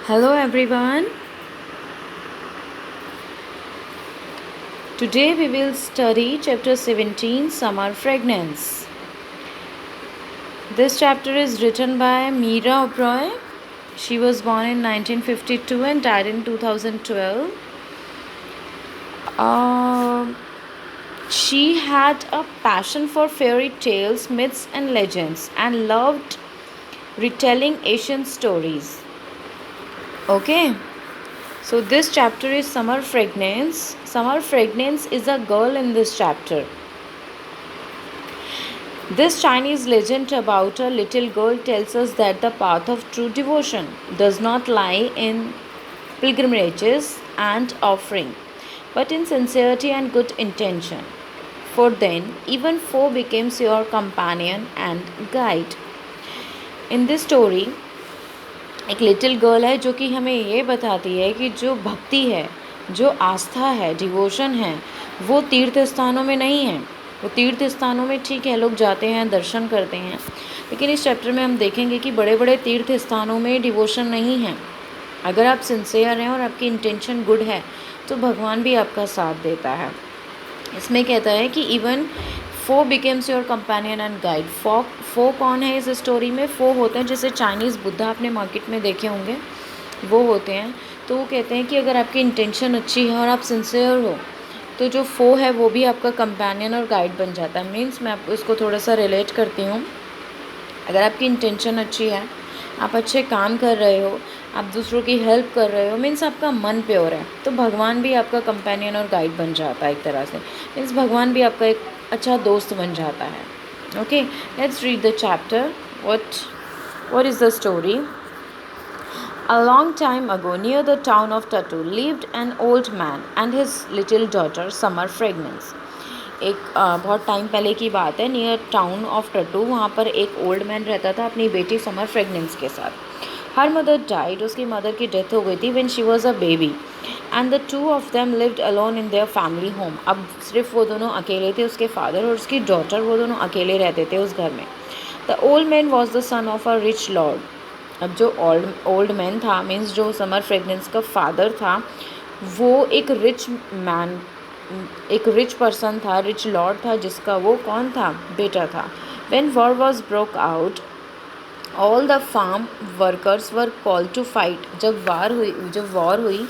Hello everyone. Today we will study chapter 17 Summer Fragrance. This chapter is written by Meera Oberoi. She was born in 1952 and died in 2012. She had a passion for fairy tales, myths and legends and loved retelling ancient stories. Okay. So this chapter is Summer Fragrance. Summer Fragrance is a girl in this chapter. This Chinese legend about a little girl tells us that the path of true devotion does not lie in pilgrimages and offering, but in sincerity and good intention. For then, even foe becomes your companion and guide. In this story, एक little girl है जो कि हमें ये बताती है कि जो भक्ति है, जो आस्था है, डिवोशन है, वो तीर्थ स्थानों में नहीं है। वो तीर्थ स्थानों में ठीक है, लोग जाते हैं, दर्शन करते हैं, लेकिन इस चैप्टर में हम देखेंगे कि बड़े बड़े तीर्थ स्थानों में डिवोशन नहीं है। अगर आप सिंसियर हैं और आपकी इंटेंशन गुड है तो भगवान भी आपका साथ देता है। इसमें कहता है कि even Fo becomes your companion and guide. Fo कौन है इस स्टोरी में? फो होते हैं जैसे चाइनीज़ बुद्धा आपने मार्केट में देखे होंगे, वो होते हैं। तो वो कहते हैं कि अगर आपकी इंटेंशन अच्छी है और आप सिंसियर हो तो जो फो है वो भी आपका कंपेनियन और गाइड बन जाता है। मीन्स मैं आपको इसको थोड़ा सा रिलेट करती हूँ। अगर आपकी इंटेंशन अच्छी है, आप अच्छे काम कर रहे हो, आप दूसरों की हेल्प कर रहे हो, मीन्स आपका मन प्योर है, तो भगवान भी आपका कंपेनियन और गाइड बन जाता है एक तरह से। मीन्स भगवान भी आपका एक अच्छा दोस्त बन जाता है। Okay, let's read the chapter. What is the story? A long time ago, near the town of Tatu, lived an old man and his little daughter, Summer Fragrance. एक बहुत टाइम पहले की बात है, नियर टाउन ऑफ टटू, वहाँ पर एक old man रहता था अपनी बेटी समर फ्रेगनेंस के साथ। हर मदर डाइड, उसकी मदर की डेथ हो गई थी when she was a baby, and the two of them lived alone in their family home. अब सिर्फ वो दोनों अकेले थे, उसके फादर और उसकी डॉटर, वो दोनों अकेले रहते थे उस घर में। The old man was the son of a rich lord. अब जो ओल्ड मैन था, मीन्स जो समर फ्रेगनेंस का फादर था, वो एक रिच पर्सन था, रिच लॉर्ड था, जिसका वो कौन था? बेटा था। When war was broke out, all the farm workers were called to fight. जब वॉर हुई,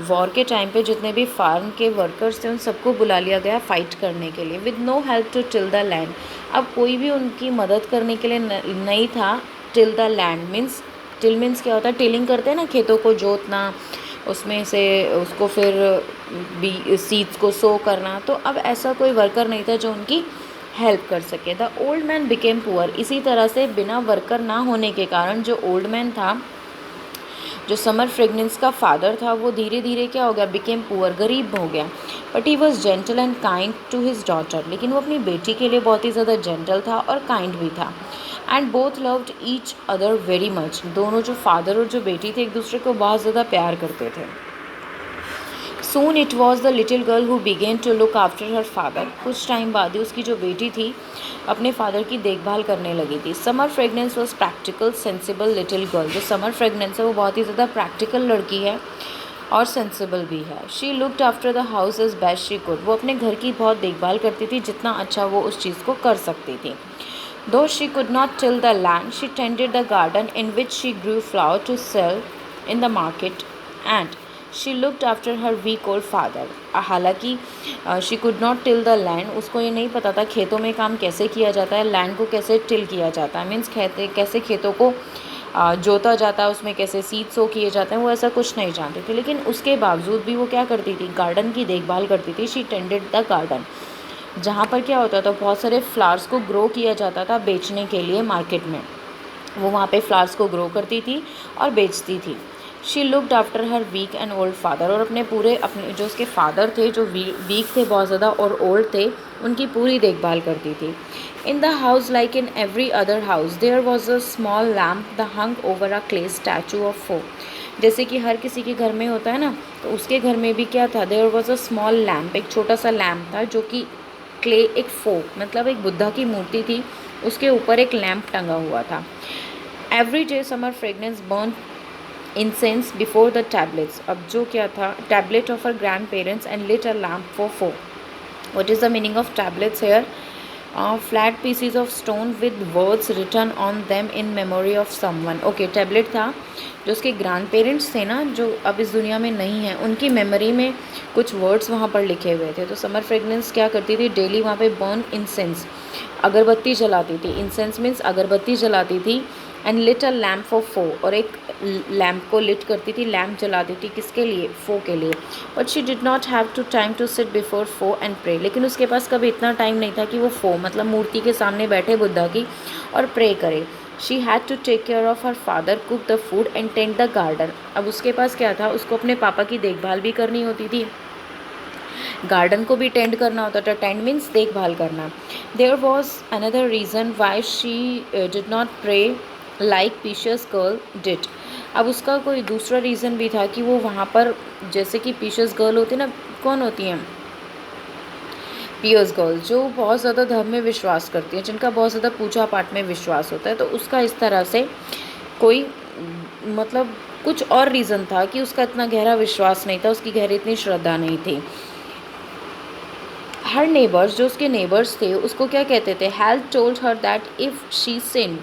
वॉर के टाइम पे जितने भी फार्म के वर्कर्स थे उन सबको बुला लिया गया फाइट करने के लिए, with no help to till the land. अब कोई भी उनकी मदद करने के लिए नहीं था। Till the land means, till means क्या होता है? टिलिंग करते हैं ना, खेतों को जोतना, उसमें से उसको फिर भी सीड्स को सो करना। तो अब ऐसा कोई वर्कर नहीं था जो उनकी हेल्प कर सके। The old man became poor. इसी तरह से बिना वर्कर ना होने के कारण जो ओल्ड मैन था, जो समर फ्रेगनेंस का फादर था, वो धीरे धीरे क्या हो गया? बिकेम पुअर, गरीब हो गया। But he was gentle and kind to his daughter. लेकिन वो अपनी बेटी के लिए बहुत ही ज़्यादा जेंटल था और काइंड भी था। And both loved each other very much. दोनों, जो फादर और जो बेटी थे, एक दूसरे को बहुत ज़्यादा प्यार करते थे। Soon it was the little girl who began to look after her father. कुछ टाइम बाद ही उसकी जो बेटी थी अपने फादर की देखभाल करने लगी थी। Summer Fragrance was practical sensible little girl. जो समर फ्रेगनेंस है वो बहुत ही ज़्यादा प्रैक्टिकल लड़की है और सेंसिबल भी है। She looked after the house as best she could. वो अपने घर की बहुत देखभाल करती थी, जितना अच्छा वो उस चीज़ को कर सकती थी। Though she could not till the land, she tended the garden in which she grew flower to sell in the market, and she looked after her weak old father. हालांकि she could not till the land, उसको ये नहीं पता था खेतों में काम कैसे किया जाता है, लैंड को कैसे टिल किया जाता है, मीन्स कैसे खेतों को जोता जाता है, उसमें कैसे सीड सो किए जाते हैं, वो ऐसा कुछ नहीं जानती थी। लेकिन उसके बावजूद भी वो क्या करती थी? गार्डन की देखभाल करती थी। शी टेंडेड द गार्डन, जहाँ पर क्या होता था, बहुत सारे फ्लावर्स को ग्रो किया जाता था बेचने के लिए मार्केट में। वो वहाँ पे फ्लावर्स को ग्रो करती थी और बेचती थी। She looked after her weak and old father. और अपने जो उसके फादर थे, जो वीक थे बहुत ज़्यादा और ओल्ड थे, उनकी पूरी देखभाल करती थी। In the house like in every other house there was a small lamp the hung over a clay statue of Fo. जैसे कि हर किसी के घर में होता है ना, तो उसके घर में भी क्या था? There was a small lamp, एक छोटा सा लैम्प था, जो कि क्ले, एक फोक मतलब एक बुद्धा की मूर्ति थी, उसके ऊपर एक लैम्प टंगा हुआ था। Every day Summer fragrance burn incense before the tablets. अब जो क्या था, tablet of her grandparents and lit a lamp for four. What is the meaning of tablets here? Flat pieces of stone with words written on them in memory of someone. Okay, tablet था जो उसके grand parents थे ना, जो अब इस दुनिया में नहीं है, उनकी मेमोरी में कुछ वर्ड्स वहाँ पर लिखे हुए थे. तो समर फ्रेगनेंस क्या करती थी, डेली वहाँ पे बर्न इंसेंस, अगरबत्ती जलाती थी. इंसेंस मीन्स अगरबत्ती जलाती थी. And lit a lamp for Fo, और एक लैम्प को लिट करती थी, लैम्प जलाती थी. किसके लिए? फो के लिए. But she did not have to time to sit before Fo and pray. लेकिन उसके पास कभी इतना टाइम नहीं था कि वो फो मतलब मूर्ति के सामने बैठे बुद्धा की और प्रे करे. She had to take care of her father, cook the food and tend the garden. अब उसके पास क्या था, उसको अपने पापा की देखभाल भी करनी होती थी, गार्डन को भी टेंड करना होता था. टेंड मीन्स देखभाल करना. There was another reason why she did not pray like precious girl did. अब उसका कोई दूसरा रीज़न भी था कि वो वहाँ पर, जैसे कि पीशियस गर्ल होती है ना, कौन होती हैं पियर्स गर्ल, जो बहुत ज़्यादा धर्म में विश्वास करती हैं, जिनका बहुत ज़्यादा पूजा पाठ में विश्वास होता है. तो उसका इस तरह से कोई मतलब कुछ और रीज़न था कि उसका इतना गहरा विश्वास नहीं था, उसकी गहरी इतनी श्रद्धा नहीं थी. हर नेबर्स, जो उसके नेबर्स थे, उसको क्या कहते थे, had told her that if she sin,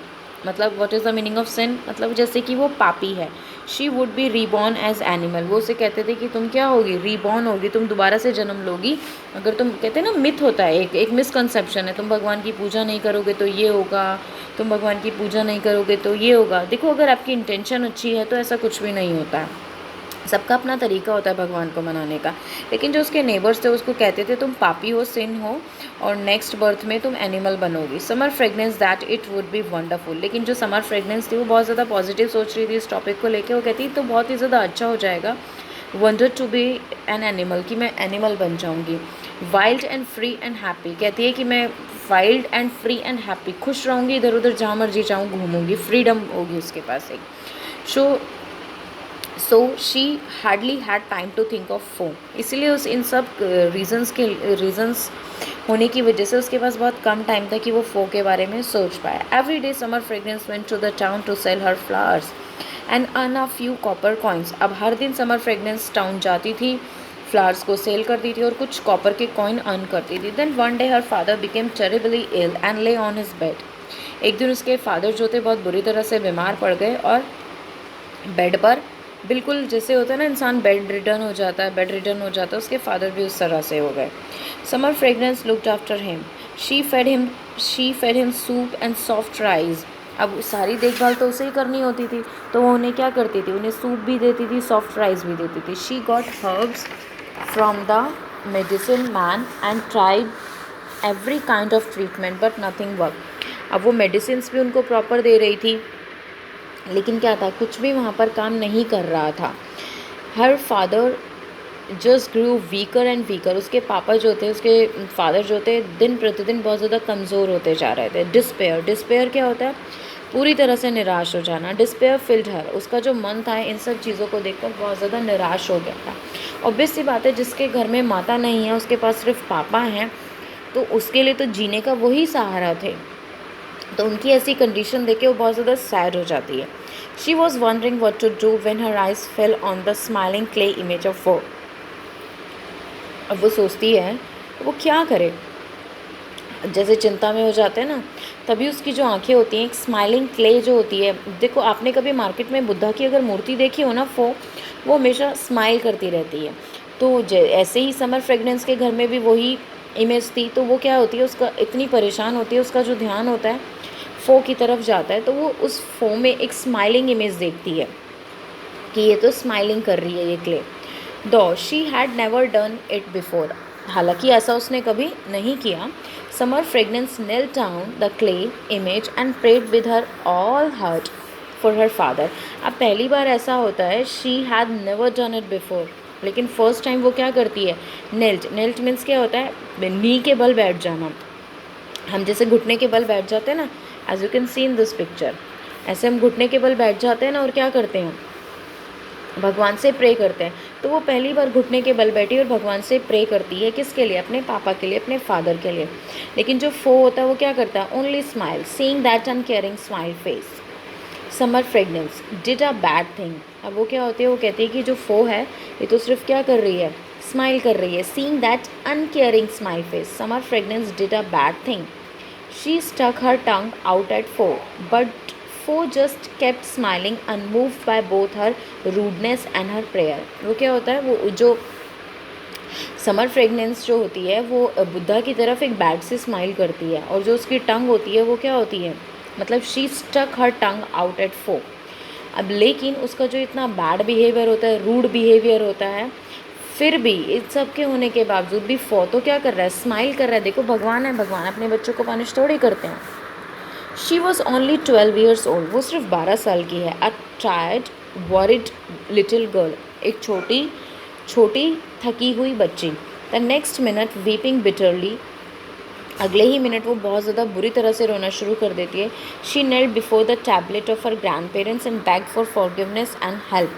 मतलब what is the meaning of sin, मतलब जैसे कि वो पापी है, she would be reborn as animal. वो उसे कहते थे कि तुम क्या होगी, रीबॉर्न होगी, तुम दोबारा से जन्म लोगी. अगर तुम, कहते हैं ना, मिथ होता है, एक मिसकंसेप्शन है, तुम भगवान की पूजा नहीं करोगे तो ये होगा, तुम भगवान की पूजा नहीं करोगे तो ये होगा. देखो, अगर आपकी इंटेंशन अच्छी है तो ऐसा कुछ भी नहीं होता है. सबका अपना तरीका होता है भगवान को मनाने का. लेकिन जो उसके नेबर्स थे उसको कहते थे तुम पापी हो, सिन हो, और नेक्स्ट बर्थ में तुम एनिमल बनोगी. Summer Fragrance that it would be wonderful. लेकिन जो समर फ्रेगनेंस थी वो बहुत ज़्यादा पॉजिटिव सोच रही थी इस टॉपिक को लेके. वो कहती तो बहुत ही ज़्यादा अच्छा हो जाएगा, wonder to be an animal, कि मैं एनिमल बन जाऊँगी. Wild and free and happy, कहती है कि मैं wild and free and happy, खुश रहूँगी, इधर उधर जहाँ मर्जी जाऊँ घूमूँगी, फ्रीडम होगी उसके पास एक. So she hardly had time to think of Fo. इसीलिए उस इन सब रीजन्स होने की वजह से उसके पास बहुत कम टाइम था कि वो फो के बारे में सोच पाए. Every day Summer Fragrance went to the town to sell her flowers and earn a few copper coins. अब हर दिन समर फ्रेगनेंस टाउन जाती थी, फ्लावर्स को सेल करती थी और कुछ कॉपर के कॉइन अर्न करती थी. Then one day her father became terribly ill and lay on his bed. एक दिन उसके फादर जो थे बहुत बुरी तरह से बीमार पड़ गए और बेड पर, बिल्कुल जैसे होता है ना इंसान बेड रिटर्न हो जाता है, उसके फादर भी उस तरह से हो गए. Summer fragrance looked after him. She fed him soup and soft rice. अब सारी देखभाल तो उसे ही करनी होती थी, तो वो उन्हें क्या करती थी, उन्हें सूप भी देती थी, सॉफ्ट राइस भी देती थी. She got herbs from the medicine man and tried every kind of treatment but nothing work. अब वो मेडिसिन भी उनको प्रॉपर दे रही थी, लेकिन क्या था, कुछ भी वहाँ पर काम नहीं कर रहा था. Her father just grew weaker and weaker. उसके पापा जो थे, उसके फादर जो थे, दिन प्रतिदिन बहुत ज़्यादा कमज़ोर होते जा रहे थे. डिस्पेयर क्या होता है, पूरी तरह से निराश हो जाना. डिस्पेयर फिल्ड हर. उसका जो मन था इन सब चीज़ों को देखकर बहुत ज़्यादा निराश हो गया था. ऑब्वियस सी बात है, जिसके घर में माता नहीं है, उसके पास सिर्फ पापा हैं, तो उसके लिए तो जीने का वही सहारा थे. तो उनकी ऐसी कंडीशन देख के वो बहुत ज़्यादा सैड हो जाती है. She was wondering what to do when her eyes fell on the smiling clay image of Fo. अब वो सोचती है वो क्या करे, जैसे चिंता में हो जाते हैं ना, तभी उसकी जो आंखें होती हैं, एक स्माइलिंग क्ले जो होती है. देखो, आपने कभी मार्केट में बुद्धा की अगर मूर्ति देखी हो ना, वो हमेशा स्माइल करती रहती है. तो ऐसे ही समर फ्रेगनेंस के घर में भी वही इमेज थी. तो वो क्या होती है, उसका इतनी परेशान होती है, उसका जो ध्यान होता है फो की तरफ जाता है, तो वो उस फो में एक स्माइलिंग इमेज देखती है कि ये तो स्माइलिंग कर रही है ये clay. Though she had never done it before. हालांकि ऐसा उसने कभी नहीं किया. Summer Fragrance knelt down the clay image and prayed with her all heart for her father. अब पहली बार ऐसा होता है, she had never done it before, लेकिन फर्स्ट टाइम वो क्या करती है, नेल्ट मीन्स क्या होता है, नी के बल बैठ जाना. हम जैसे घुटने के बल बैठ जाते हैं ना, as you can see in this picture, ऐसे हम घुटने के बल बैठ जाते हैं ना, और क्या करते हैं, भगवान से प्रे करते हैं. तो वो पहली बार घुटने के बल बैठी और भगवान से प्रे करती है. किसके लिए, अपने पापा के लिए, अपने फादर के लिए. लेकिन जो फो होता है वो क्या करता है, only smile, seeing that uncaring smile face. Summer Fragrance did a bad thing. अब वो क्या होती है, वो कहती है कि जो फो है ये तो सिर्फ क्या कर रही है, स्माइल कर रही है। Seeing that uncaring smile face, Summer Fragrance did a bad thing. She stuck her tongue out at Fo, but Fo just kept smiling unmoved by both her rudeness and her prayer. वो क्या होता है, वो जो Summer fragrance जो होती है वो बुद्धा की तरफ एक बैड से स्माइल करती है, और जो उसकी टंग होती है वो क्या होती है, मतलब she stuck her tongue out at Fo. अब लेकिन उसका जो इतना बैड बिहेवियर होता है, रूड बिहेवियर होता है, फिर भी इस सब के होने के बावजूद भी फो तो क्या कर रहा है, स्माइल कर रहा है। देखो भगवान है, भगवान अपने बच्चों को पनिश थोड़ी करते हैं। She was only 12 years old, वो सिर्फ 12 साल की है। अ टायर्ड वरिड लिटिल गर्ल, एक छोटी छोटी थकी हुई बच्ची। The next minute weeping bitterly, अगले ही मिनट वो बहुत ज़्यादा बुरी तरह से रोना शुरू कर देती है। She nailed before the tablet of her grand parents and bag for forgiveness and help.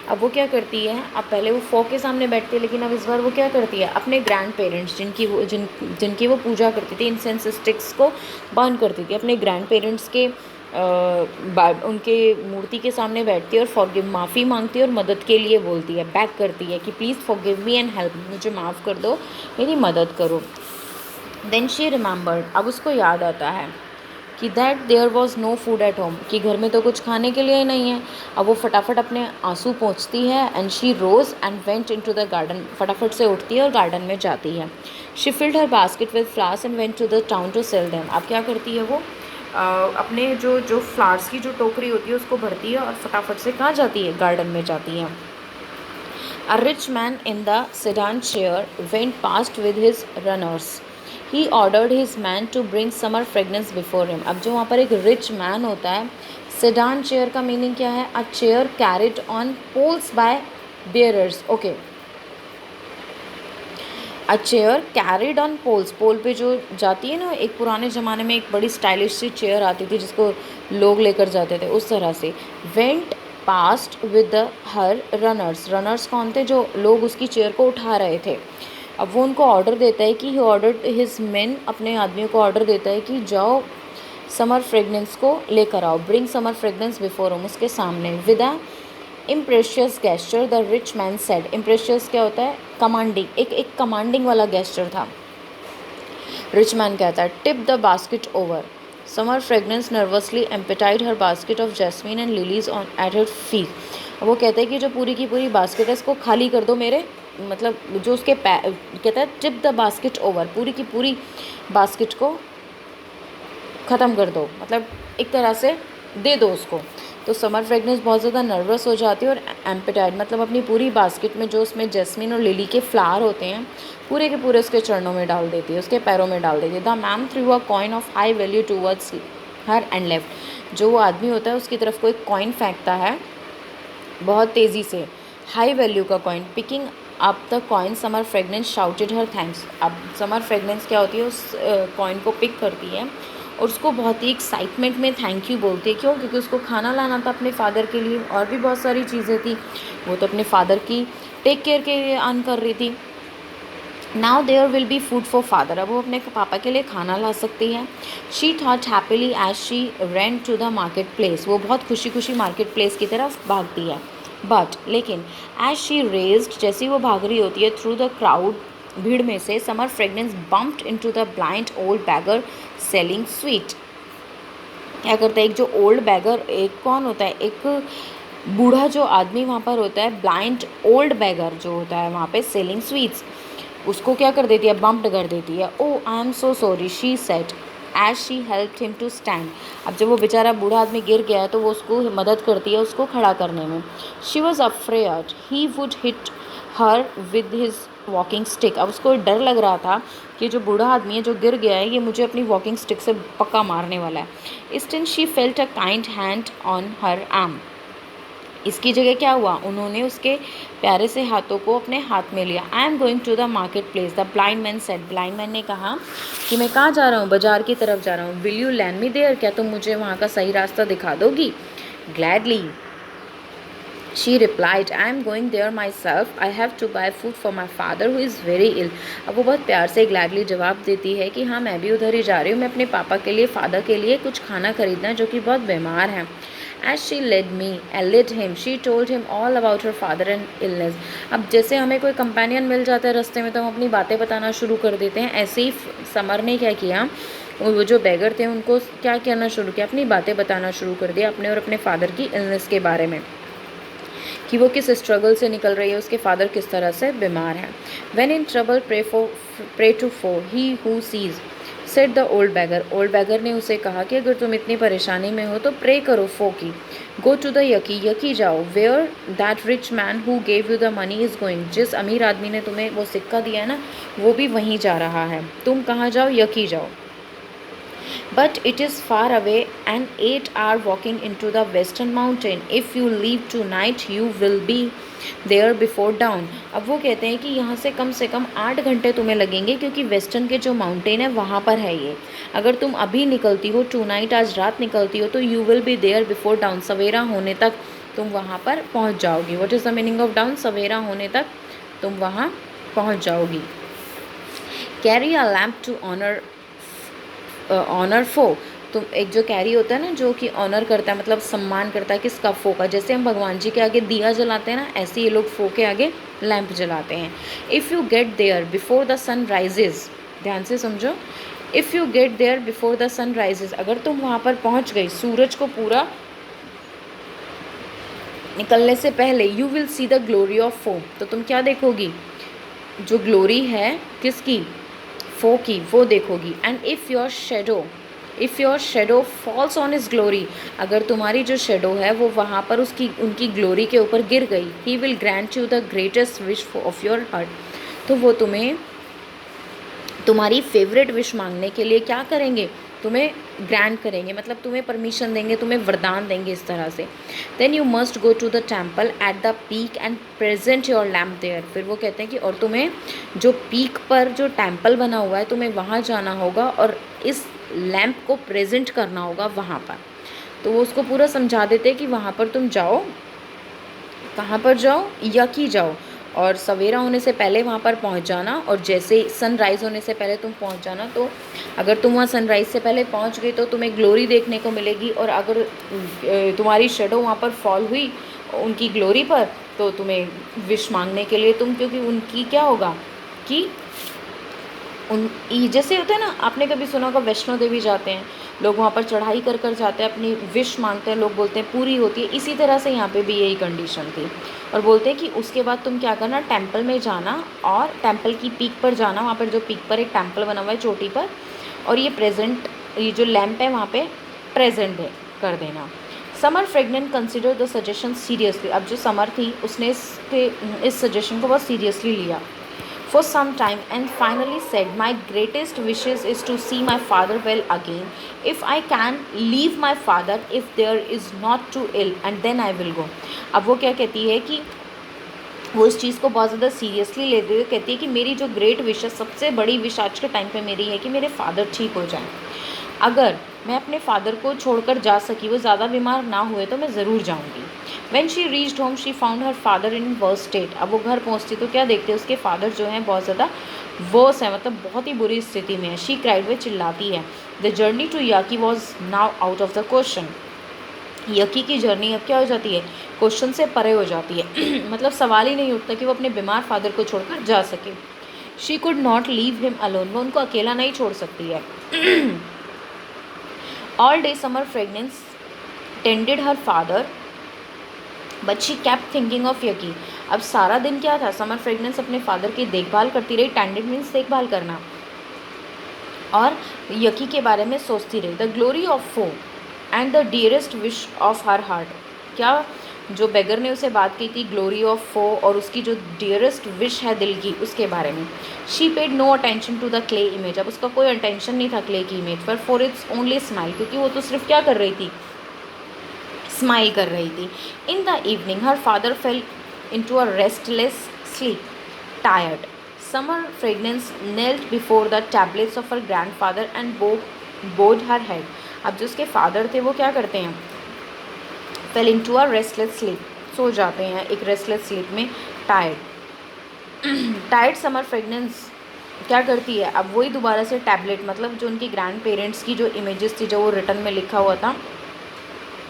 अब वो क्या करती है, अब पहले वो फॉ के सामने बैठती है, लेकिन अब इस बार वो क्या करती है, अपने ग्रैंड पेरेंट्स जिनकी वो पूजा करती थी, इंसेंस स्टिक्स को बर्न करती थी, अपने ग्रैंड पेरेंट्स के उनके मूर्ति के सामने बैठती है और फॉरगिव माफ़ी मांगती है और मदद के लिए बोलती है, बैक करती है कि please forgive me and help, मुझे माफ़ कर दो, मेरी मदद करो। देन शी रिमेंबर्ड, अब उसको याद आता है कि that there was no food at home, कि घर में तो कुछ खाने के लिए ही नहीं है। अब वो फटाफट अपने आंसू पोंछती है and she rose and went into the garden, फटाफट से उठती है और गार्डन में जाती है। She filled her basket with flowers and went to the town to sell them. अब क्या करती है वो, अपने जो जो फ्लावर्स की जो टोकरी होती है उसको भरती है और फटाफट से कहाँ जाती है, गार्डन में जाती है। A rich man in the sedan chair went past with his runners. He ordered his man to bring summer fragrance before him. अब जो वहाँ पर एक रिच मैन होता है, सेडान चेयर का मीनिंग क्या है, a chair carried on poles by bearers. Okay, a chair carried on poles, pole पे जो जाती है ना, एक पुराने ज़माने में एक बड़ी स्टाइलिश सी चेयर आती थी जिसको लोग लेकर जाते थे, उस तरह से। Went past with her runners, runners कौन थे, जो लोग उसकी चेयर को उठा रहे थे। अब वो उनको ऑर्डर देता है कि ही ऑर्डर्ड हिज मेन, अपने आदमियों को ऑर्डर देता है कि जाओ समर फ्रेगनेंस को लेकर आओ, bring Summer Fragrance before home, उसके सामने। With a imperious gesture the rich man said, imperious क्या होता है, कमांडिंग, एक कमांडिंग वाला गेस्चर था। रिच मैन कहता है tip the basket over. Summer Fragrance nervously emptied her basket of jasmine and lilies on at her feet. वो कहते हैं कि जो पूरी की पूरी बास्केट है इसको खाली कर दो मेरे, मतलब जो उसके कहता है टिप द बास्केट ओवर, पूरी की पूरी बास्केट को ख़त्म कर दो, मतलब एक तरह से दे दो उसको। तो समर फ्रेगनेंस बहुत ज़्यादा नर्वस हो जाती है और एम्पेटाइड मतलब अपनी पूरी बास्केट में जो उसमें जैस्मिन और लिली के फ्लावर होते हैं पूरे के पूरे उसके चरणों में डाल देती है, उसके पैरों में डाल देती है। The ma'am through a coin of high value towards her and left, जो वो आदमी होता है उसकी तरफ कोई कॉइन फेंकता है बहुत तेज़ी से, हाई वैल्यू का coin. Picking up the coin summer fragrance shouted her thanks. अब समर फ्रेगनेंस क्या होती है, उस कॉइन को पिक करती है और उसको बहुत ही एक्साइटमेंट में थैंक यू बोलती है। क्यों, क्योंकि उसको खाना लाना था अपने फादर के लिए, और भी बहुत सारी चीज़ें थी, वो तो अपने फादर की टेक केयर के लिए अर्न कर रही थी। Now there will be food for father, अब वो अपने पापा के लिए खाना ला सकती है। She thought happily as she ran to the market place, वो बहुत खुशी खुशी मार्केट प्लेस की तरफ भागती है। बट लेकिन एज शी रेज्ड, जैसी वो भाग रही होती है थ्रू द क्राउड, भीड़ में से, Summer Fragrance bumped into the blind old beggar selling sweet. क्या करता है, एक जो ओल्ड बैगर, एक कौन होता है, एक बूढ़ा जो आदमी वहाँ पर होता है, ब्लाइंड ओल्ड बैगर जो होता है वहाँ पे सेलिंग स्वीट्स, उसको क्या कर देती है, बम्प्ड कर देती है। Oh I am so sorry she said as she help him to stand. अब जब वो बेचारा बूढ़ा आदमी गिर गया है तो वो उसको मदद करती है उसको खड़ा करने में। She was afraid he would hit her with his walking stick, अब उसको डर लग रहा था कि जो बूढ़ा आदमी है जो गिर गया है ये मुझे अपनी वॉकिंग स्टिक से पक्का मारने वाला है। Instant she felt a kind hand on her arm, इसकी जगह क्या हुआ, उन्होंने उसके प्यारे से हाथों को अपने हाथ में लिया। I am going to the market place, the blind man said, blind man ने कहा कि मैं कहाँ जा रहा हूँ, बाजार की तरफ जा रहा हूँ। Will you land me there, क्या तुम मुझे वहाँ का सही रास्ता दिखा दोगी। Gladly she replied I am going there myself, I have to buy food for my father who is very ill. अब वो बहुत प्यार से ग्लैडली जवाब देती है कि हाँ मैं भी उधर ही जा रही हूँ, मैं अपने पापा के लिए, फादर के लिए कुछ खाना खरीदना है जो कि बहुत बीमार है। As she led him, she told him all about her father and illness. अब जैसे हमें कोई कंपेनियन मिल जाता है रास्ते में तो हम अपनी बातें बताना शुरू कर देते हैं, ऐसे ही समर ने क्या किया, वो जो बैगर थे उनको क्या करना शुरू किया, अपनी बातें बताना शुरू कर दिया अपने और अपने फादर की इलनेस के बारे में, कि वो किस स्ट्रगल से निकल रही है, उसके फादर किस तरह से बीमार हैं. When in trouble pray to foe, he who sees, said the old beggar. Old beggar ने उसे कहा कि अगर तुम इतनी परेशानी में हो तो प्रे करो फो की. गो टू द यकी जाओ, where that rich man who gave you the money is going. जिस अमीर आदमी ने तुम्हें वो सिक्का दिया है ना, वो भी वहीं जा रहा है. तुम कहाँ जाओ? यकी जाओ. But it is far away, an 8-hour walking into the western mountain. If you leave tonight, you will be there before dawn. अब वो कहते हैं कि यहाँ से कम 8 घंटे तुम्हें लगेंगे, क्योंकि वेस्टर्न के जो माउंटेन है वहाँ पर है ये. अगर तुम अभी निकलती हो, टू आज रात निकलती हो, तो you will be there before dawn, सवेरा होने तक तुम वहाँ पर पहुँच जाओगी. What is the meaning of dawn? सवेरा होने तक तुम वहाँ पहुँच जाओगी. Carry a lamp to honour Fo. तो एक जो कैरी होता है ना, जो कि ऑनर करता है, मतलब सम्मान करता है किसका? फो का. जैसे हम भगवान जी के आगे दिया जलाते हैं ना, ऐसे ये लोग फो के आगे लैंप जलाते हैं. If you get there before the sun rises, ध्यान से समझो, if you get there before the sun rises, अगर तुम वहाँ पर पहुँच गई सूरज को पूरा निकलने से पहले, you will see the glory of Fo, तो तुम क्या देखोगी? जो ग्लोरी है किसकी? फो की, वो देखोगी. And if your shadow falls on his glory, अगर तुम्हारी जो शेडो है वो वहाँ पर उनकी ग्लोरी के ऊपर गिर गई, he will grant you the greatest wish of your heart, तो वो तुम्हें तुम्हारी फेवरेट विश मांगने के लिए क्या करेंगे? तुम्हें ग्रांट करेंगे, मतलब तुम्हें परमिशन देंगे, तुम्हें वरदान देंगे इस तरह से. Then you must go to the temple at the peak and present your lamp there. फिर वो कहते हैं कि और तुम्हें जो पीक पर जो टेम्पल बना हुआ है, तुम्हें वहाँ जाना होगा और इस लैम्प को प्रेजेंट करना होगा वहाँ पर. तो वो उसको पूरा समझा देते हैं कि वहाँ पर तुम जाओ. कहाँ पर जाओ? यकी जाओ, और सवेरा होने से पहले वहाँ पर पहुँच जाना, और जैसे सनराइज़ होने से पहले तुम पहुँच जाना. तो अगर तुम वहाँ सनराइज़ से पहले पहुँच गई तो तुम्हें ग्लोरी देखने को मिलेगी, और अगर तुम्हारी शेडो वहाँ पर फॉल हुई उनकी ग्लोरी पर, तो तुम्हें विश मांगने के लिए क्योंकि उनकी क्या होगा कि जैसे होता है ना, आपने कभी सुना होगा वैष्णो देवी जाते हैं लोग, वहाँ पर चढ़ाई कर जाते हैं, अपनी विश मांगते हैं, लोग बोलते हैं पूरी होती है. इसी तरह से यहाँ पे भी यही कंडीशन थी, और बोलते हैं कि उसके बाद तुम क्या करना, टेम्पल में जाना और टेम्पल की पीक पर जाना. वहाँ पर जो पीक पर एक टेम्पल बना हुआ है चोटी पर, और ये जो लैम्प है वहाँ पे प्रेजेंट है कर देना. Summer fragrant consider the suggestion seriously. अब जो समर थी उसने इस सजेशन को बहुत सीरियसली लिया. For some time and finally said, my greatest wishes is to see my father well again. If I can leave my father, if there is not too ill, and then I will go. अब वो क्या कहती है कि वो इस चीज़ को बहुत ज़्यादा सीरियसली लेते हुए कहती है कि मेरी जो ग्रेट विश है, सबसे बड़ी विश आज के टाइम पे मेरी है कि मेरे फादर ठीक हो जाएं. अगर मैं अपने फादर को छोड़कर जा सकी, वो ज़्यादा बीमार ना हुए, तो मैं ज़रूर जाऊँगी. When she reached home, she found her father in worse state. अब वो घर पहुँचती तो क्या देखते हैं, उसके फादर जो हैं बहुत ज़्यादा वर्स है, मतलब बहुत ही बुरी स्थिति में है. शी क्राइड, वो चिल्लाती है. The journey to Yaki was now out of the question. Yaki की जर्नी अब क्या हो जाती है, क्वेश्चन से परे हो जाती है. मतलब सवाल ही नहीं उठता कि वो अपने बीमार फादर को छोड़कर जा सके. She could not leave him alone, वो उनको अकेला नहीं छोड़ सकती है. All day Summer Fragrance tended her father but she kept thinking of Yaki. अब सारा दिन क्या था, समर फ्रेगनेंस अपने फादर की देखभाल करती रही. टेंडेड मीन्स देखभाल करना, और यकी के बारे में सोचती रही. The glory of Fo and the dearest wish of her heart. क्या जो बेगर ने उसे बात की थी, ग्लोरी ऑफ फो और उसकी जो डियरेस्ट विश है दिल की, उसके बारे में. She paid no attention to the clay image. अब उसका कोई अटेंशन नहीं था क्ले की इमेज पर. फॉर इट्स ओनली स्माइल, क्योंकि वो तो सिर्फ क्या कर रही थी, स्माइल कर रही थी. In the evening her father fail into a restless sleep, tired. Summer fragrance knelt before the tablets of her grandfather and bowed her head. अब जो उसके फादर थे वो क्या करते हैं, fell into a restless sleep, सो जाते हैं एक restless sleep में. टायर्ड समर फ्रेगनेंस क्या करती है, अब वही दोबारा से टैबलेट, मतलब जो उनके ग्रैंड पेरेंट्स की जो इमेजेस थी, जो वो रिटर्न में लिखा हुआ था,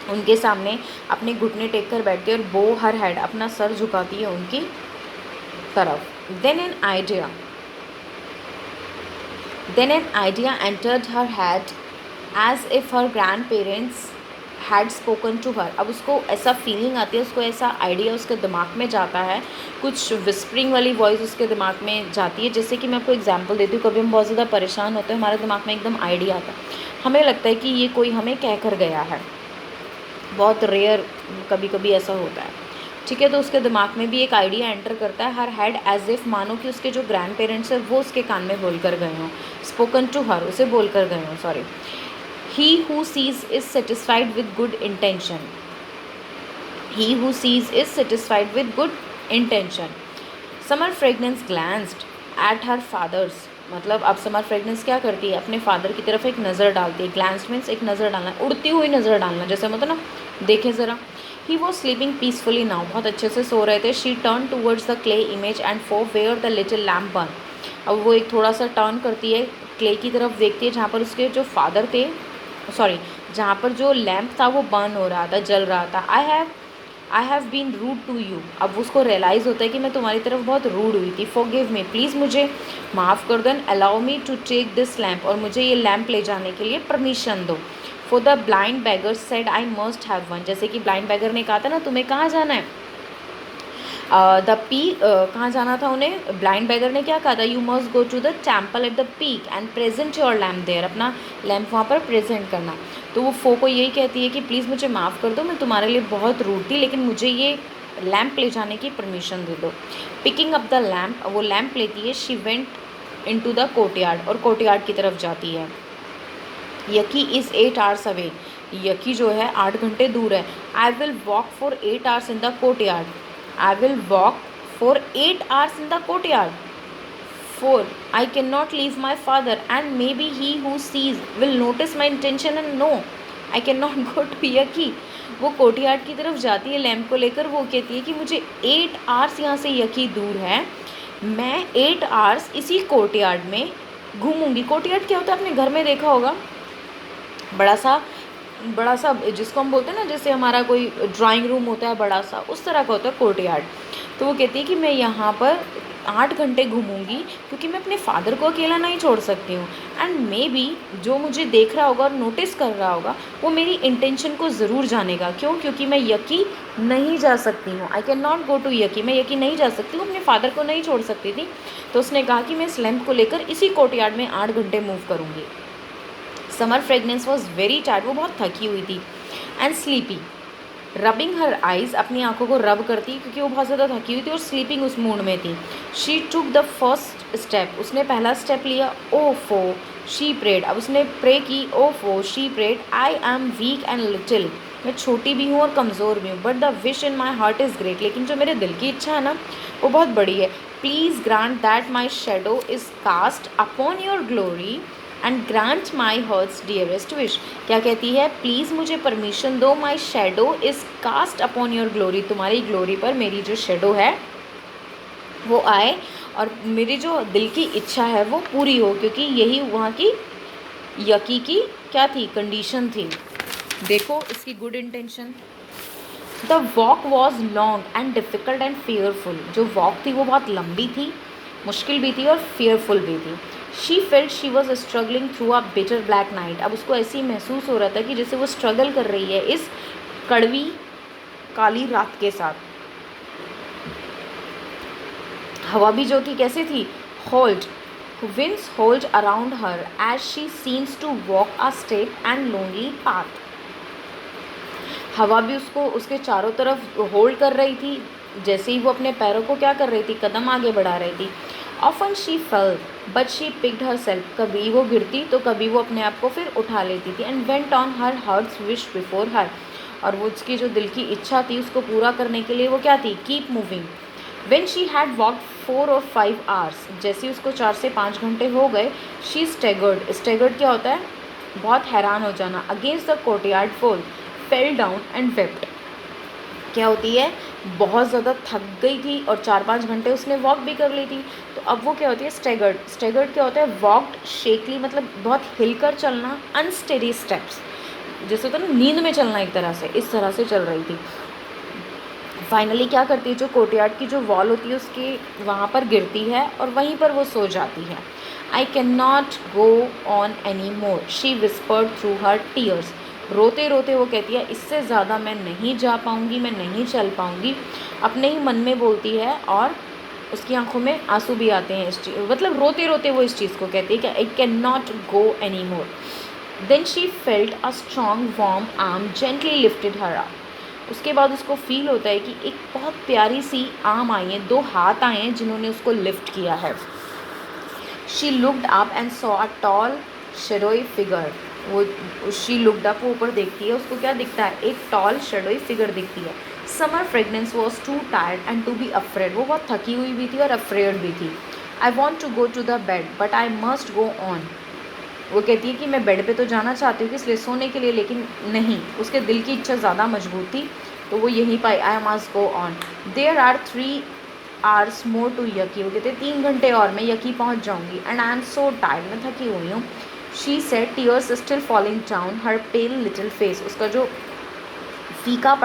उनके सामने अपने घुटने टेक कर बैठती है और बो हर हेड, अपना सर झुकाती है उनकी तरफ। Then an idea entered her head as if her grandparents had spoken to her. अब उसको ऐसा फीलिंग आती है, उसको ऐसा आइडिया उसके दिमाग में जाता है, कुछ विस्परिंग वाली वॉइस उसके दिमाग में जाती है। जैसे कि मैं आपको एग्जांपल देती हूँ, कभी हम बहुत ज़्यादा परेशान होते हैं, हमारे दिमाग में एकदम आइडिया आता है, हमें लगता है कि ये कोई हमें कह कर गया है, बहुत रेयर कभी कभी ऐसा होता है, ठीक है। तो उसके दिमाग में भी एक आइडिया एंटर करता है, हर हैड एज इफ, मानो कि उसके जो ग्रैंड पेरेंट्स हैं वो उसके कान में बोल कर गए हों, स्पोकन टू हर, उसे बोल कर गए हों, sorry. He who sees is satisfied with good intention, he who sees is satisfied with good intention. Summer Fragrance glanced at her father's, मतलब अब समर फ्रेगनेंस क्या करती है, अपने फादर की तरफ एक नज़र डालती है। ग्लैंस्ड मीन्स एक नज़र डालना, उड़ती हुई नज़र डालना, जैसे मतलब ना देखें ज़रा। He was sleeping peacefully now, बहुत अच्छे से सो रहे थे। She turn towards the clay image and for where the little lamp burn, अब वो एक थोड़ा सा टर्न करती है, क्ले की तरफ देखती है जहाँ पर उसके जो फादर थे, सॉरी जहाँ पर जो लैम्प था वो बर्न हो रहा था, जल रहा था। I have been rude to you, अब उसको रियलाइज़ होता है कि मैं तुम्हारी तरफ बहुत रूड हुई थी। फॉरगिव मी, प्लीज़ मुझे माफ़ कर दो। And allow me to take this lamp, और मुझे ये लैम्प ले जाने के लिए परमिशन दो। For the blind beggar said I must have one, जैसे कि ब्लाइंड बैगर ने कहा था ना तुम्हें कहाँ जाना है, द पीक, कहाँ जाना था उन्हें, ब्लाइंड बैगर ने क्या कहा था, you must go to the temple at the peak and present your lamp there, अपना लैम्प वहाँ पर प्रेजेंट करना। तो वो फो को यही कहती है कि प्लीज़ मुझे माफ़ कर दो, मैं तुम्हारे लिए बहुत रूड थी, लेकिन मुझे ये लैम्प ले जाने की परमिशन दे दो। पिकिंग अप द लैम्प, वो लैम्प लेती है। She went in to the courtyard, और कोर्टयार्ड की तरफ जाती है। Yaki is 8 hours away, Yaki जो है 8 घंटे दूर है। I will walk for 8 hours in the courtyard, I will walk for 8 hours in the courtyard. For I cannot leave my father, and maybe he who sees will notice my intention and no, I cannot go to Yaki. वो courtyard की तरफ जाती है lamp को लेकर, वो कहती है कि मुझे 8 hours यहाँ से यकी दूर है, मैं 8 hours इसी कोर्टयार्ड में घूमूंगी। कोर्टयार्ड क्या होता है, आपने घर में देखा होगा, बड़ा सा जिसको हम बोलते हैं ना, जैसे हमारा कोई ड्राइंग रूम होता है बड़ा सा, उस तरह का होता है कोर्टयार्ड। तो वो कहती है कि मैं यहाँ पर 8 घंटे घूमूंगी, क्योंकि मैं अपने फादर को अकेला नहीं छोड़ सकती हूँ। एंड मे बी जो मुझे देख रहा होगा और नोटिस कर रहा होगा वो मेरी इंटेंशन को ज़रूर जानेगा। क्यों? क्योंकि मैं यकी नहीं जा सकती हूँ, I can not go to Yaki, मैं यकी नहीं जा सकती हूँ, अपने फादर को नहीं छोड़ सकती थी। तो उसने कहा कि मैं इस लैम्प को लेकर इसी कोर्टयार्ड में 8 घंटे मूव करूँगी। Summer Fragrance was very tired, वो बहुत थकी हुई थी, and sleepy, rubbing her eyes, अपनी आंखों को रब करती क्योंकि वो बहुत ज़्यादा थकी हुई थी और स्लीपिंग उस मूड में थी। She took the first step, उसने पहला स्टेप लिया। ओ फो शी प्रेड, अब उसने प्रे की। Oh Fo she prayed, I am weak and little, मैं छोटी भी हूँ और कमज़ोर भी हूँ, but the wish in my heart is great, लेकिन जो मेरे दिल की इच्छा है ना वो बहुत बड़ी है। Please grant that my shadow is cast upon your glory and grant my heart's dearest wish, क्या कहती है, प्लीज़ मुझे परमिशन दो, my shadow is cast upon your glory, तुम्हारी ग्लोरी पर मेरी जो शेडो है वो आए और मेरी जो दिल की इच्छा है वो पूरी हो, क्योंकि यही वहाँ की यकी की क्या थी, कंडीशन थी। देखो इसकी good intention. The walk was long and difficult and fearful, जो वॉक थी वो बहुत लंबी थी, मुश्किल भी थी और फेयरफुल भी थी। She felt she was struggling through a bitter black night, अब उसको ऐसे ही महसूस हो रहा था कि जैसे वो स्ट्रगल कर रही है इस कड़वी काली रात के साथ। हवा भी जो थी कैसे थी, hold, winds hold around her as she seems to walk a steep and lonely path, हवा भी उसको उसके चारों तरफ होल्ड कर रही थी, जैसे ही वो अपने पैरों को क्या कर रही थी, कदम आगे बढ़ा रही थी। Often she fail but she picked her self, कभी वो गिरती तो कभी वो अपने आप को फिर उठा लेती थी। And went on her hearts wish before her, और वो उसकी जो दिल की इच्छा थी उसको पूरा करने के लिए वो क्या थी, keep moving. When she had walk 4 or 5 hours, जैसे उसको 4 से 5 घंटे हो गए, शी स्टेगर्ड, स्टेगर्ड क्या होता है, बहुत हैरान हो जाना, against the courtyard wall, fell down and wept, क्या होती है, बहुत ज़्यादा थक गई थी और 4-5 घंटे उसने वॉक भी कर ली थी। तो अब वो क्या होती है, स्टेगर्ड, स्टेगर्ड क्या होता है, वॉक्ड शेकली, मतलब बहुत हिलकर चलना, अनस्टेडी स्टेप्स, जैसे होता है ना नींद में चलना, एक तरह से इस तरह से चल रही थी। फाइनली क्या करती है, जो कोर्टयार्ड की जो वॉल होती है उसके वहाँ पर गिरती है और वहीं पर वो सो जाती है। आई can not go on any more, she whispered through her tears. रोते रोते वो कहती है इससे ज़्यादा मैं नहीं जा पाऊँगी, मैं नहीं चल पाऊँगी, अपने ही मन में बोलती है और उसकी आंखों में आंसू भी आते हैं। मतलब रोते रोते वो इस चीज़ को कहती है कि I can not go any more. Then she felt a strong warm arm gently lifted her up. उसके बाद उसको फील होता है कि एक बहुत प्यारी सी आर्म आई है, दो हाथ आए हैं जिन्होंने उसको लिफ्ट किया है। She looked up and saw a tall shadowy figure. वो शी लुक्ड अप, वो ऊपर देखती है, उसको क्या दिखता है, एक टॉल शेडोई फिगर दिखती है। Summer Fragrance was too tired and to be afraid, वो बहुत थकी हुई भी थी और अफ्रेड भी थी। I want to go to the bed but I must go on. वो कहती है कि मैं बेड पे तो जाना चाहती हूँ कि इसलिए सोने के लिए, लेकिन नहीं, उसके दिल की इच्छा ज़्यादा मजबूत थी तो वो यहीं पाई, I must go on. There are 3 hours more to Yaki, वो कहते हैं 3 घंटे और मैं यकी पहुँच जाऊँगी। And I am so tired, मैं थकी हुई हूँ। She said tears still falling down her pale little face, उसका जो फीका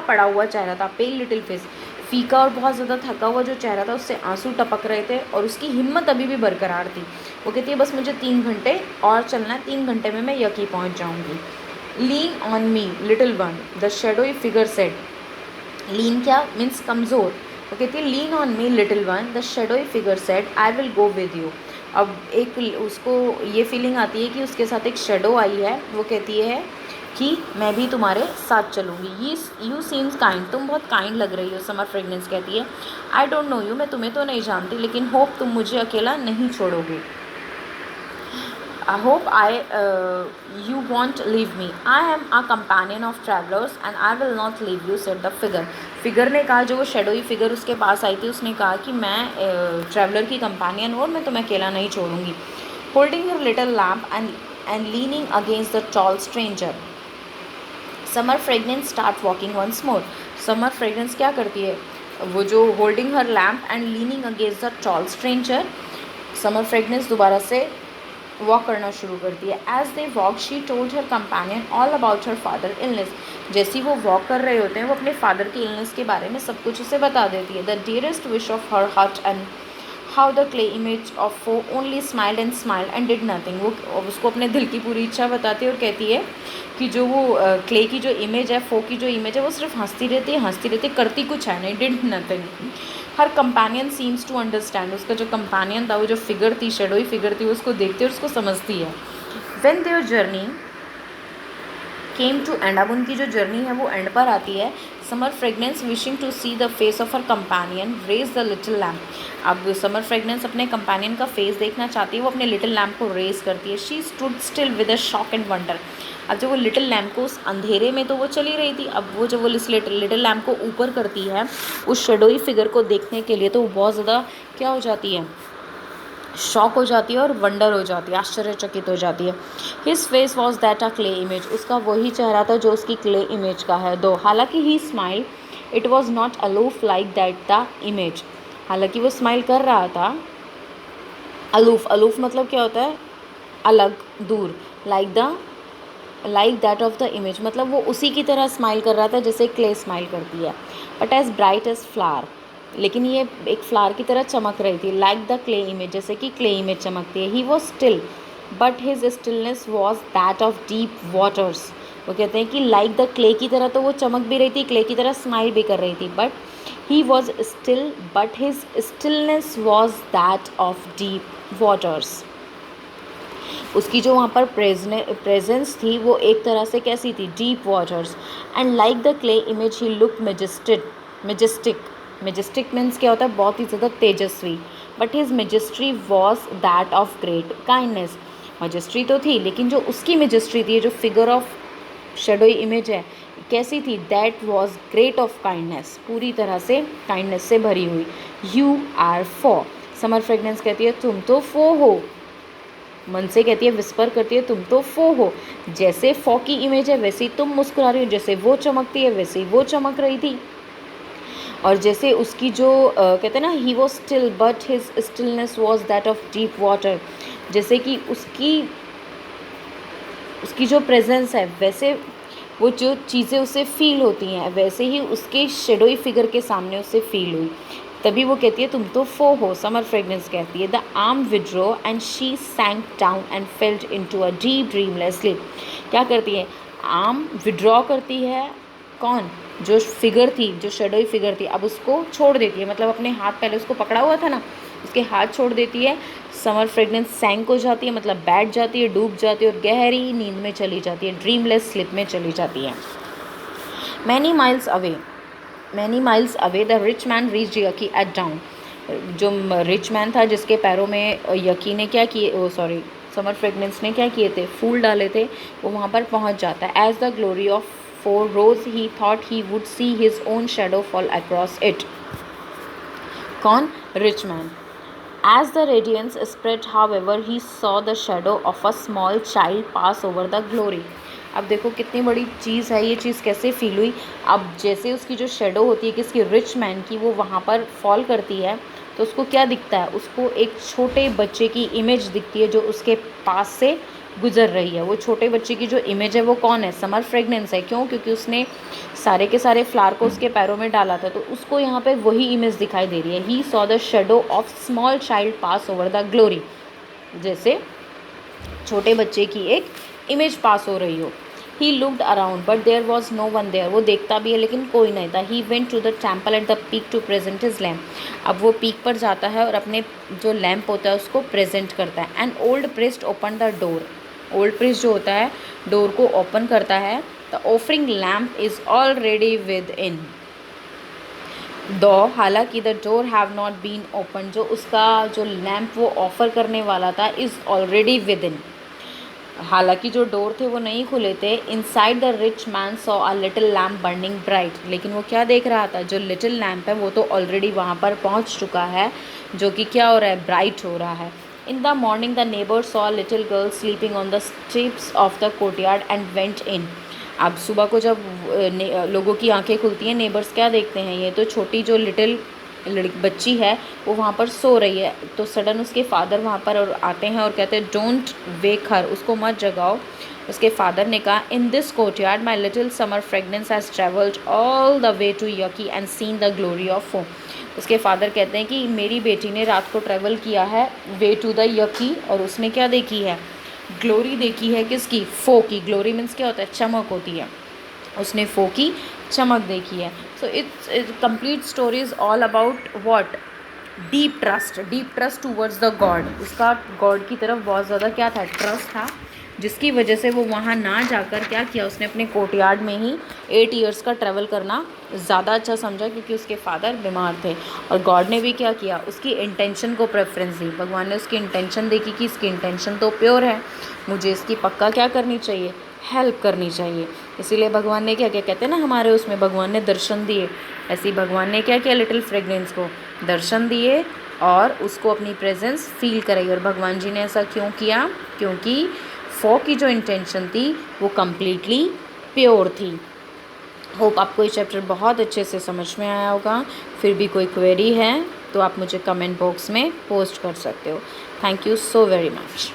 पड़ा हुआ चेहरा था, पेल लिटिल फेस, फीका और बहुत ज़्यादा थका हुआ जो चेहरा था उससे आंसू टपक रहे थे और उसकी हिम्मत अभी भी बरकरार थी। वो कहती है बस मुझे 3 घंटे और चलना है, 3 घंटे में मैं यकी पहुंच जाऊंगी। Lean on me little one, the shadowy figure said. Lean क्या मीन्स कमज़ोर। वो कहती है lean on me little one, the shadowy figure said I will go with you. अब एक उसको ये फीलिंग आती है कि उसके साथ एक शेडो आई है, वो कहती है कि मैं भी तुम्हारे साथ चलूँगी। ये यू सीम्स काइंड, तुम बहुत काइंड लग रही हो। समर फ्रेगनेंस कहती है आई डोंट नो यू, मैं तुम्हें तो नहीं जानती, लेकिन होप तुम मुझे अकेला नहीं छोड़ोगे। I hope you won't leave me. I am a companion of travelers and I will not leave you, said the figure. Figure ने कहा, जो वो शेडोई फिगर उसके पास आई थी, उसने कहा कि मैं ट्रैवलर की कंपेनियन हूँ और मैं तुम्हें अकेला नहीं छोड़ूंगी। Holding her little lamp and leaning against the tall stranger, Summer Fragrance start walking once more. Summer Fragrance क्या करती है, वो जो holding her lamp and leaning against the tall stranger, Summer Fragrance दोबारा से वॉक करना शुरू करती है। As they walk she told her companion all about her father illness. जैसे वो वॉक कर रहे होते हैं वो अपने फादर की इलनेस के बारे में सब कुछ उसे बता देती है। The dearest wish of her heart and how the clay image of Fo only smiled and did nothing. वो उसको अपने दिल की पूरी इच्छा बताती है और कहती है कि जो वो क्ले की जो इमेज है, फो की जो इमेज है, वो सिर्फ हंसती रहती, करती कुछ है नहीं, did nothing. Her companion seems to understand, उसका जो कंपेनियन था, वो जो फिगर थी, शेडोई फिगर थी, उसको देखती है और उसको समझती है। When their journey came to end, अब उनकी जो जर्नी है वो एंड पर आती है। Summer Fragrance wishing to see the face of her companion raise the little lamp. अब समर फ्रेगनेंस अपने कंपेनियन का फेस देखना चाहती है, वो अपने लिटिल लैम्प को रेज करती है। She stood still with a shock and wonder. अब जब वो लिटिल लैम्प को, उस अंधेरे में तो वो चली रही थी, अब वो जब वो इस लिटिल लैम्प को ऊपर करती है उस शेडोई फिगर को देखने के लिए, तो वो बहुत ज़्यादा क्या हो जाती है, शॉक हो जाती है और वंडर हो जाती है, आश्चर्यचकित हो जाती है। His face was that a clay image, उसका वही चेहरा था जो उसकी क्ले इमेज का है। दो हालांकि he smile it was not aloof like that the image, हालांकि वो स्माइल कर रहा था। अलूफ मतलब क्या होता है, अलग, दूर। Like that of the image मतलब वो उसी की तरह स्माइल कर रहा था जैसे क्ले स्माइल करती है। But as bright as flower, लेकिन ये एक फ्लावर की तरह चमक रही थी। लाइक द क्ले इमेज, जैसे कि क्ले इमेज चमकती है। He was still but his stillness was that of deep waters. वो कहते हैं कि लाइक द क्ले की तरह तो वो चमक भी रही थी, क्ले की तरह स्माइल भी कर रही थी, but he was still but his stillness was that of deep waters. उसकी जो वहाँ पर प्रेजेंस थी वो एक तरह से कैसी थी, deep waters. And like the clay image he look majestic means क्या होता है, बहुत ही ज़्यादा तेजस्वी। But his majesty was that of great kindness. Majesty तो थी, लेकिन जो उसकी मेजेस्ट्री थी, जो फिगर ऑफ शेडोई इमेज है, कैसी थी, that was great of kindness, पूरी तरह से काइंडनेस से भरी हुई। यू आर फॉ, समर फ्रेगनेंस कहती है तुम तो फो हो, मन से कहती है, विस्पर करती है, तुम तो फो हो। जैसे फो की इमेज है वैसे ही तुम मुस्कुरा रही हो, जैसे वो चमकती है वैसे ही वो चमक रही थी। और जैसे उसकी जो कहते हैं ना, he was still but his stillness was that of deep water, जैसे कि उसकी उसकी जो प्रेजेंस है वैसे वो जो चीज़ें उसे फील होती हैं वैसे ही उसके शेडोई फिगर के सामने उसे फील हुई। तभी वो कहती है तुम तो फो हो, समर फ्रेगनेंस कहती है। The arm withdrew and she sank down and felt into a deep dreamless sleep. क्या करती है, आर्म विड्रॉ करती है, कौन, जो फिगर थी, जो शेडोई फिगर थी, अब उसको छोड़ देती है, मतलब अपने हाथ, पहले उसको पकड़ा हुआ था ना, उसके हाथ छोड़ देती है। समर फ्रेगनेंस सैंक हो जाती है, मतलब बैठ जाती है, डूब जाती है और गहरी नींद में चली जाती है, ड्रीमलेस स्लिप में चली जाती है। Many miles away the rich man reached Yaki at dawn. जो रिच मैन था जिसके पैरों में यकी ने क्या किए, समर फ्रेगनेंस ने क्या किए थे, फूल डाले थे, वो वहाँ पर पहुँच जाता है। As the glory of Fo rose he thought he would see his own shadow fall across it. कौन, rich man. As the radiance spread, however, he saw the shadow of a small child pass over the glory. अब देखो कितनी बड़ी चीज़ है, ये चीज़ कैसे feel हुई। अब जैसे उसकी जो शेडो होती है किसकी, रिच मैन की, वो वहाँ पर फॉल करती है तो उसको क्या दिखता है, उसको एक छोटे बच्चे की इमेज दिखती है जो उसके पास से गुजर रही है। वो छोटे बच्चे की जो इमेज है वो कौन है, समर फ्रेगनेंस है। क्यों, क्योंकि उसने सारे के सारे फ्लावर को उसके पैरों में डाला था, तो उसको यहाँ पे वही इमेज दिखाई दे रही है। He saw the shadow of small child pass over the glory, जैसे छोटे बच्चे की एक इमेज पास हो रही हो। He looked around but there was no one there, वो देखता भी है लेकिन कोई नहीं था। He went to the temple at the peak to present his lamp. अब वो पीक पर जाता है और अपने जो लैम्प होता है उसको प्रेजेंट करता है। An old priest open the door, old priest जो होता है डोर को ओपन करता है। The offering lamp is already within though, हालांकि the door have not been open, जो उसका जो लैम्प वो ऑफ़र करने वाला था इज़ ऑलरेडी विद इन, हालांकि जो डोर थे वो नहीं खुले थे। Inside the rich man saw a little lamp burning bright, लेकिन वो क्या देख रहा था, जो लिटिल लैम्प है वो तो ऑलरेडी वहाँ पर पहुँच चुका है, जो कि क्या हो रहा है, ब्राइट हो रहा है। In the morning the neighbour saw a little girl sleeping on the steps of the courtyard and went in. अब सुबह को जब लोगों की आंखें खुलती हैं, नेबर्स क्या देखते हैं, ये तो छोटी जो लिटिल बच्ची है वो वहाँ पर सो रही है। तो सडन उसके फादर वहाँ पर और आते हैं और कहते हैं डोंट वेक हर, उसको मत जगाओ। उसके फादर ने कहा in this courtyard my little Summer Fragrance has travelled all the way to Yaki and seen the glory of Fo. उसके फादर कहते हैं कि मेरी बेटी ने रात को ट्रैवल किया है वे टू द यकी, और उसने क्या देखी है, ग्लोरी देखी है, किसकी, फो की। ग्लोरी मीन्स क्या होता है, चमक होती है, उसने फो की चमक देखी है। So it's complete story is all about what, deep trust towards the God. उसका गॉड की तरफ बहुत ज़्यादा क्या था, ट्रस्ट था, जिसकी वजह से वो वहाँ ना जाकर क्या किया, उसने अपने कोर्टयार्ड में ही 8 ईयर्स का ट्रैवल करना ज़्यादा अच्छा समझा, क्योंकि उसके फादर बीमार थे। और गॉड ने भी क्या किया, उसकी इंटेंशन को प्रेफरेंस दी। भगवान ने उसकी इंटेंशन देखी कि इसकी इंटेंशन तो प्योर है, मुझे इसकी पक्का क्या करनी चाहिए, हेल्प करनी चाहिए। इसीलिए भगवान ने क्या क्या कहते हैं ना हमारे उसमें, भगवान ने दर्शन दिए। ऐसे ही भगवान ने क्या किया, लिटिल फ्रेगनेंस को दर्शन दिए और उसको अपनी प्रेजेंस फील कराई। और भगवान जी ने ऐसा क्यों किया, क्योंकि फो की जो इंटेंशन थी वो कम्प्लीटली प्योर थी। होप आपको ये चैप्टर बहुत अच्छे से समझ में आया होगा। फिर भी कोई क्वेरी है तो आप मुझे कमेंट बॉक्स में पोस्ट कर सकते हो। Thank you so very much.